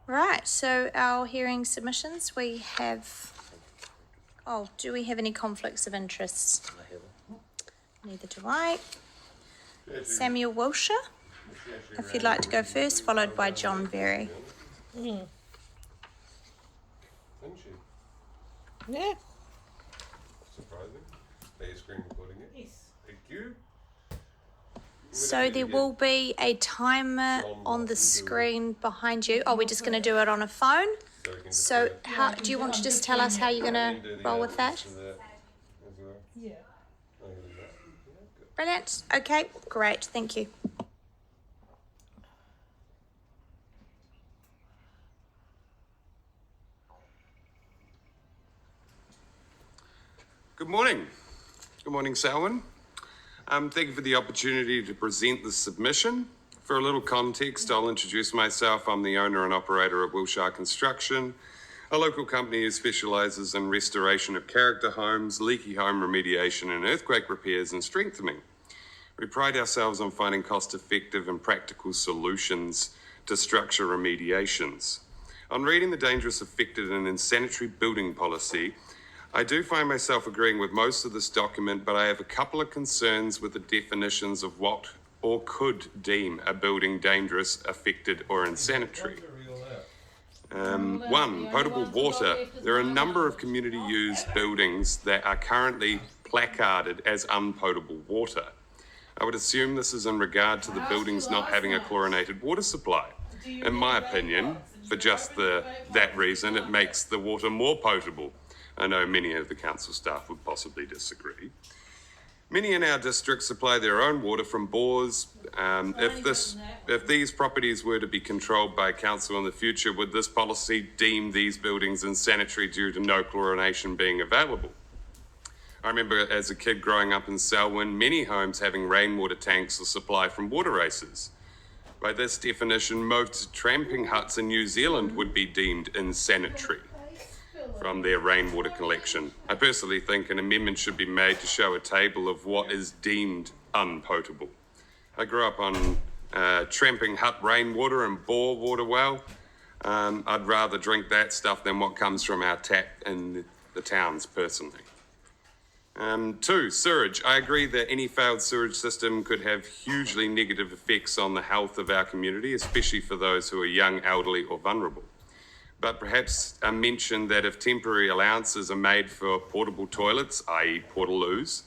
Right, so our hearing submissions, we have, do we have any conflicts of interest? Neither do I. Samueljwilshire, if you'd like to go first, followed by John Berry. Didn't she? Yeah. Surprising. Are you screen recording it? Yes. Thank you. So there will be a timer on the screen behind you. Oh, we're just going to do it on a phone. So how do you want to just tell us how you're going to roll with that? Yeah. Brilliant. Okay, great. Thank you. Good morning. Good morning, Selwyn. Thank you for the opportunity to present this submission. For a little context, I'll introduce myself. I'm the owner and operator of Wilshire Construction, a local company who specialises in restoration of character homes, leaky home remediation and earthquake repairs and strengthening. We pride ourselves on finding cost-effective and practical solutions to structure remediations. On reading the dangerous, affected and insanitary building policy, I do find myself agreeing with most of this document, but I have a couple of concerns with the definitions of what or could deem a building dangerous, affected or insanitary. One, potable water. There are a number of community-used buildings that are currently placarded as unpotable water. I would assume this is in regard to the buildings not having a chlorinated water supply. In my opinion, for just that reason, it makes the water more potable. I know many of the council staff would possibly disagree. Many in our district supply their own water from bores. If these properties were to be controlled by council in the future, would this policy deem these buildings insanitary due to no chlorination being available? I remember as a kid growing up in Selwyn, many homes having rainwater tanks or supply from water races. By this definition, most tramping huts in New Zealand would be deemed insanitary from their rainwater collection. I personally think an amendment should be made to show a table of what is deemed unpotable. I grew up on tramping hut rainwater and bore water well. I'd rather drink that stuff than what comes from our tap in the towns personally. Two, sewage. I agree that any failed sewage system could have hugely negative effects on the health of our community, especially for those who are young, elderly or vulnerable. But perhaps a mention that if temporary allowances are made for portable toilets, i.e. portaloos,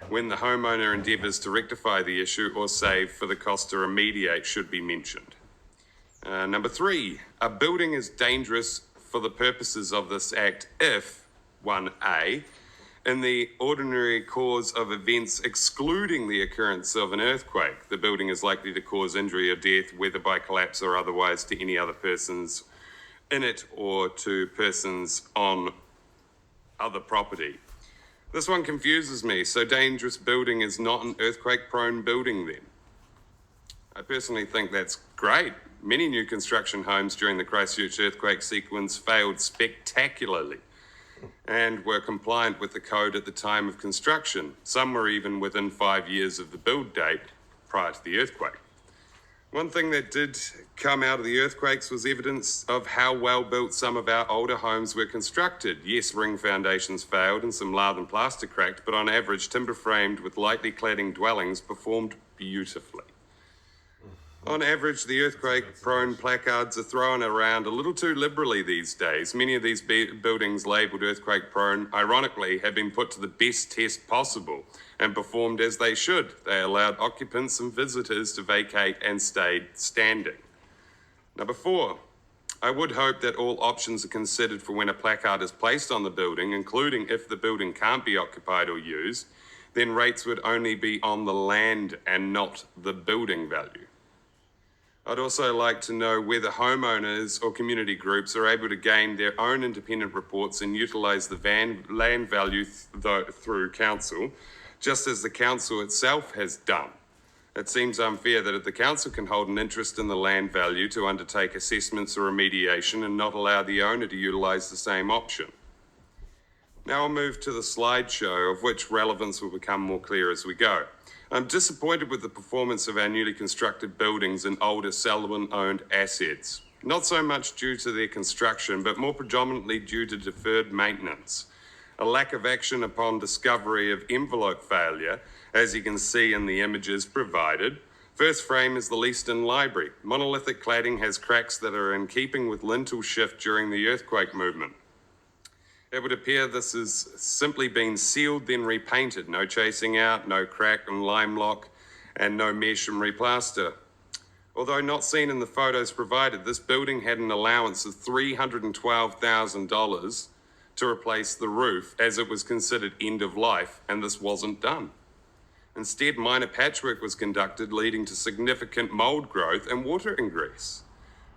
when the homeowner endeavours to rectify the issue or save for the cost to remediate should be mentioned. Number three, a building is dangerous for the purposes of this Act if, 1A, in the ordinary course of events excluding the occurrence of an earthquake, the building is likely to cause injury or death, whether by collapse or otherwise, to any other persons in it or to persons on other property. This one confuses me. So dangerous building is not an earthquake-prone building then? I personally think that's great. Many new construction homes during the Christchurch earthquake sequence failed spectacularly and were compliant with the code at the time of construction. Some were even within 5 years of the build date prior to the earthquake. One thing that did come out of the earthquakes was evidence of how well built some of our older homes were constructed. Yes, ring foundations failed and some lath and plaster cracked, but on average, timber framed with lightly cladding dwellings performed beautifully. On average, the earthquake-prone placards are thrown around a little too liberally these days. Many of these buildings labelled earthquake-prone, ironically, have been put to the best test possible and performed as they should. They allowed occupants and visitors to vacate and stayed standing. Number four, I would hope that all options are considered for when a placard is placed on the building, including if the building can't be occupied or used, then rates would only be on the land and not the building value. I'd also like to know whether homeowners or community groups are able to gain their own independent reports and utilise the land value through council, just as the council itself has done. It seems unfair that if the council can hold an interest in the land value to undertake assessments or remediation and not allow the owner to utilise the same option. Now I'll move to the slideshow, of which relevance will become more clear as we go. I'm disappointed with the performance of our newly constructed buildings and older Selwyn-owned assets. not so much due to their construction, but more predominantly due to deferred maintenance, a lack of action upon discovery of envelope failure, as you can see in the images provided. First frame is the Leaston Library. Monolithic cladding has cracks that are in keeping with lintel shift during the earthquake movement. It would appear this has simply been sealed, then repainted. No chasing out, no crack and lime lock, and no mesh and replaster. Although not seen in the photos provided, this building had an allowance of $312,000 to replace the roof, as it was considered end of life, and this wasn't done. Instead, minor patchwork was conducted, leading to significant mold growth and water ingress.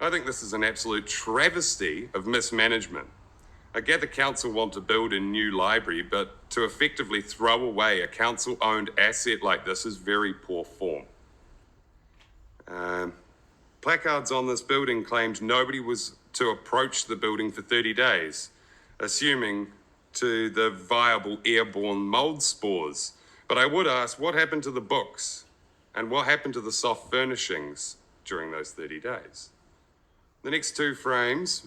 I think this is an absolute travesty of mismanagement. I gather council want to build a new library, but to effectively throw away a council-owned asset like this is very poor form. Placards on this building claimed nobody was to approach the building for 30 days, assuming to the viable airborne mold spores. But I would ask, what happened to the books? And what happened to the soft furnishings during those 30 days? The next two frames...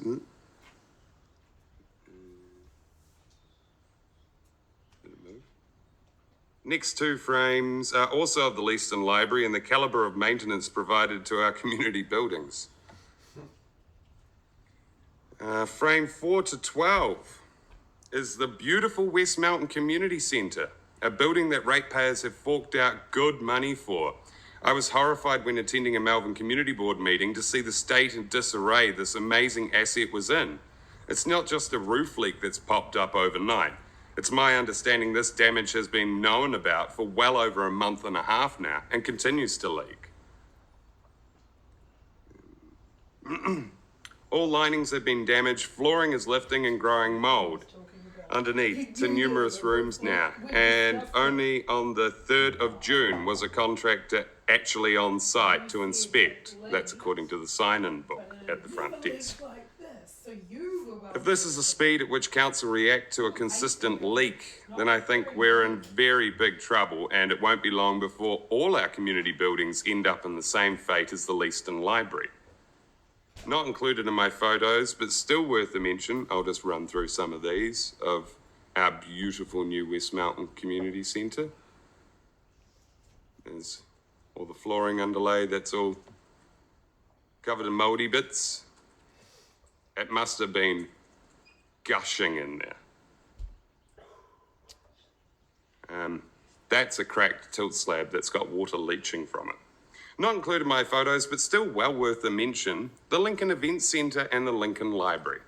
Next two frames are also of the Leaston Library and the calibre of maintenance provided to our community buildings. Frame 4 to 12 is the beautiful West Mountain Community Centre, a building that ratepayers have forked out good money for. I was horrified when attending a Melbourne Community Board meeting to see the state and disarray this amazing asset was in. It's not just a roof leak that's popped up overnight. It's my understanding this damage has been known about for well over a month and a half now and continues to leak. All linings have been damaged, flooring is lifting and growing mould underneath to numerous rooms now. And only on the 3rd of June was a contractor actually on site to inspect. That's according to the sign-in book at the front desk. If this is the speed at which council react to a consistent leak, then I think we're in very big trouble, and it won't be long before all our community buildings end up in the same fate as the Leaston Library. Not included in my photos, but still worth a mention, I'll just run through some of these, of our beautiful new West Mountain Community Centre. There's all the flooring underlay, that's all covered in mouldy bits. It must have been gushing in there. That's a cracked tilt slab that's got water leaching from it. Not included in my photos, but still well worth a mention, the Lincoln Events Centre and the Lincoln Library.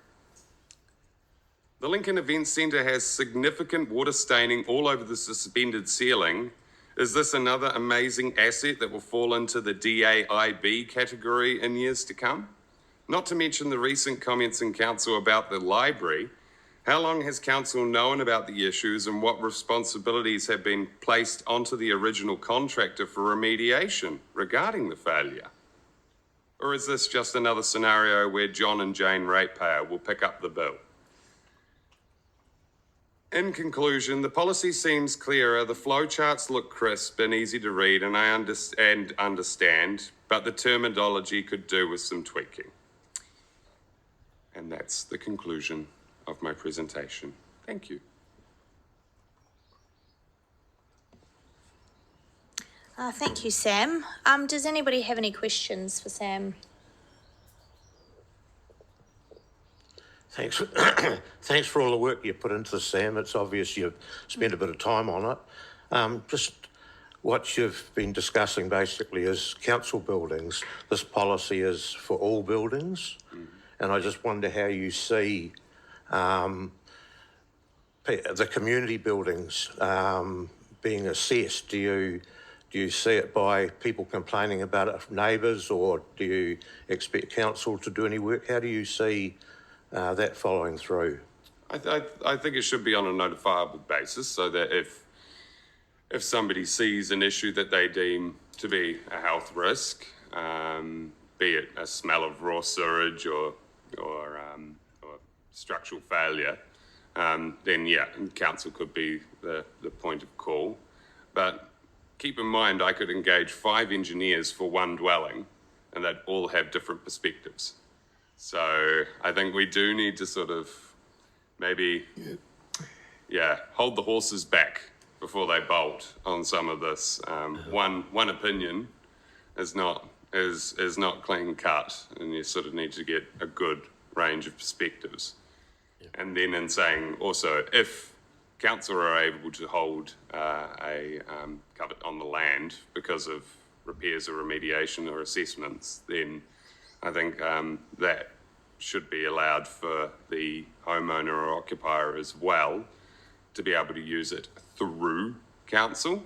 The Lincoln Events Centre has significant water staining all over the suspended ceiling. Is this another amazing asset that will fall into the DAIB category in years to come? Not to mention the recent comments in council about the library. How long has council known about the issues and what responsibilities have been placed onto the original contractor for remediation regarding the failure? Or is this just another scenario where John and Jane ratepayer will pick up the bill? In conclusion, the policy seems clearer, the flowcharts look crisp and easy to read, and I understand, but the terminology could do with some tweaking. And that's the conclusion of my presentation. Thank you. Thank you, Sam. Does anybody have any questions for Sam? Thanks. Thanks for all the work you put into this, Sam. It's obvious you've spent a bit of time on it. Just what you've been discussing basically is council buildings. This policy is for all buildings. And I just wonder how you see the community buildings being assessed. Do you see it by people complaining about it from neighbours, or do you expect council to do any work? How do you see that following through? I think it should be on a notifiable basis, so that if somebody sees an issue that they deem to be a health risk, be it a smell of raw sewage or structural failure, then yeah, council could be the point of call. But keep in mind, I could engage 5 engineers for one dwelling, and they'd all have different perspectives. So I think we do need to sort of maybe, hold the horses back before they bolt on some of this. One opinion is not clean cut, and you sort of need to get a good range of perspectives. And then in saying also, if council are able to hold a covet on the land because of repairs or remediation or assessments, then I think that should be allowed for the homeowner or occupier as well to be able to use it through council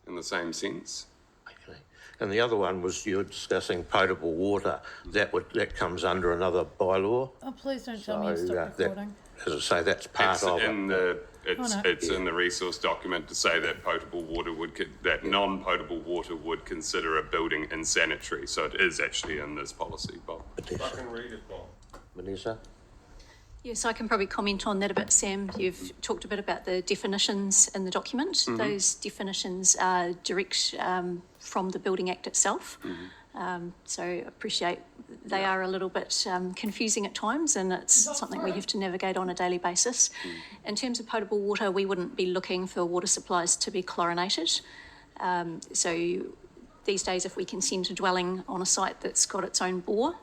in the same sense. Okay. And the other one was you were discussing potable water. That comes under another bylaw. Oh, please don't tell me you stopped recording. As I say, that's part of it. It's in the resource document to say that non-potable water would consider a building insanitary. So it is actually in this policy, Bob. I can read it, Bob. Vanessa? Yes, I can probably comment on that a bit, Sam. You've talked a bit about the definitions in the document. Mm-hmm. Those definitions are direct from the Building Act itself. Mm-hmm. So I appreciate they are a little bit confusing at times, and it's something we have to navigate on a daily basis. Mm-hmm. In terms of potable water, we wouldn't be looking for water supplies to be chlorinated. So these days, if we consent a dwelling on a site that's got its own bore,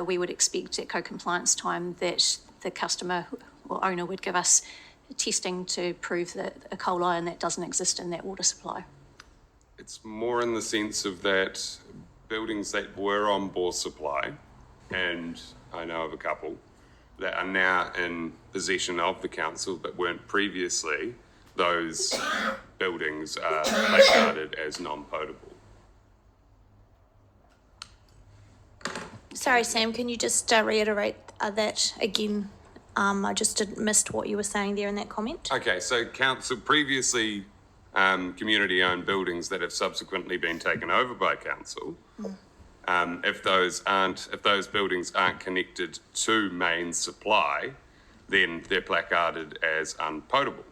we would expect at co-compliance time that the customer or owner would give us testing to prove that E. coli and that doesn't exist in that water supply. It's more in the sense of that buildings that were on bore supply, and I know of a couple that are now in possession of the council but weren't previously, those buildings are placarded as non-potable. Sorry, Sam, can you just reiterate that again? I just missed what you were saying there in that comment. Okay, so council previously community-owned buildings that have subsequently been taken over by council, if those buildings aren't connected to main supply, then they're placarded as unpotable.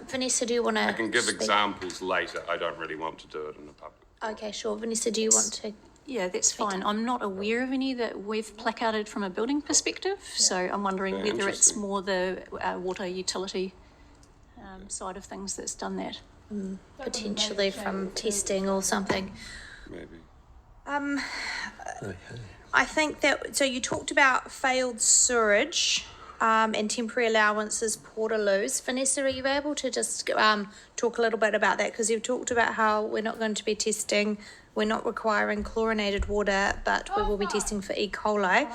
Vanessa, do you want to? I can give examples later. I don't really want to do it in the public. Okay, sure. Vanessa, do you want to? Yeah, that's fine. I'm not aware of any that we've placarded from a building perspective, so I'm wondering whether it's more the water utility side of things that's done that. Potentially from testing or something. Maybe. Okay. I think that, so you talked about failed sewerage and temporary allowances, portaloos. Vanessa, are you able to just talk a little bit about that? Because you've talked about how we're not going to be testing, we're not requiring chlorinated water, but we will be testing for E. coli.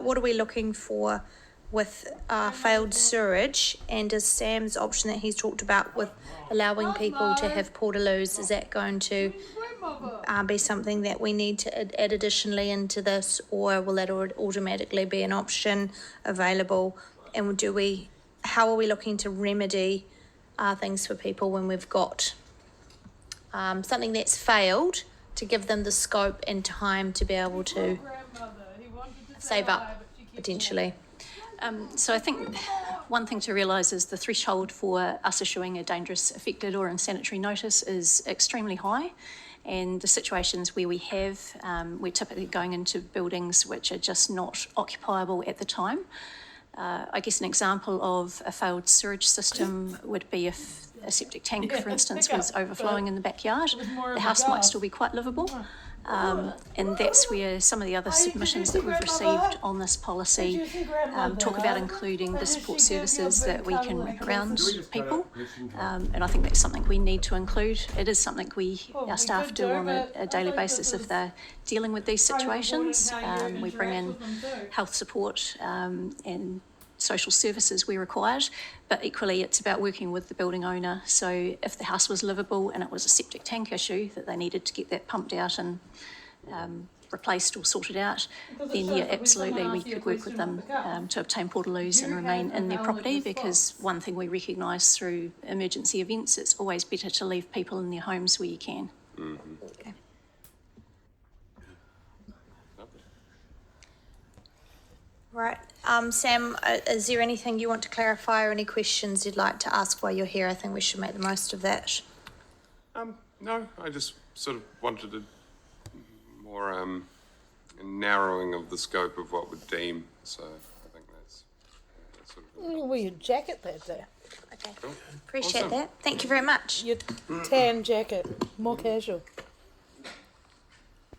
What are we looking for with failed sewerage? And is Sam's option that he's talked about with allowing people to have portaloos, is that going to be something that we need to add additionally into this, or will that automatically be an option available? And how are we looking to remedy things for people when we've got something that's failed, to give them the scope and time to be able to save up potentially? So I think one thing to realise is the threshold for us issuing a dangerous, affected or insanitary notice is extremely high. And the situations where we're typically going into buildings which are just not occupiable at the time. I guess an example of a failed sewage system would be if a septic tank, for instance, was overflowing in the backyard. The house might still be quite livable. And that's where some of the other submissions that we've received on this policy talk about including the support services that we can wrap around people. And I think that's something we need to include. It is something our staff do on a daily basis if they're dealing with these situations. We bring in health support and social services where required, but equally it's about working with the building owner. So if the house was livable and it was a septic tank issue that they needed to get that pumped out and replaced or sorted out, then yeah, absolutely we could work with them to obtain portaloos and remain in their property, because one thing we recognise through emergency events, it's always better to leave people in their homes where you can. Mm-hmm. Okay. Right. Sam, is there anything you want to clarify or any questions you'd like to ask while you're here? I think we should make the most of that. No, I just sort of wanted to more narrowing of the scope of what we'd deem. So I think that's sort of. Well, your jacket that day. Okay. Cool. Appreciate Awesome. that. Thank you very much. Your tan jacket, more casual.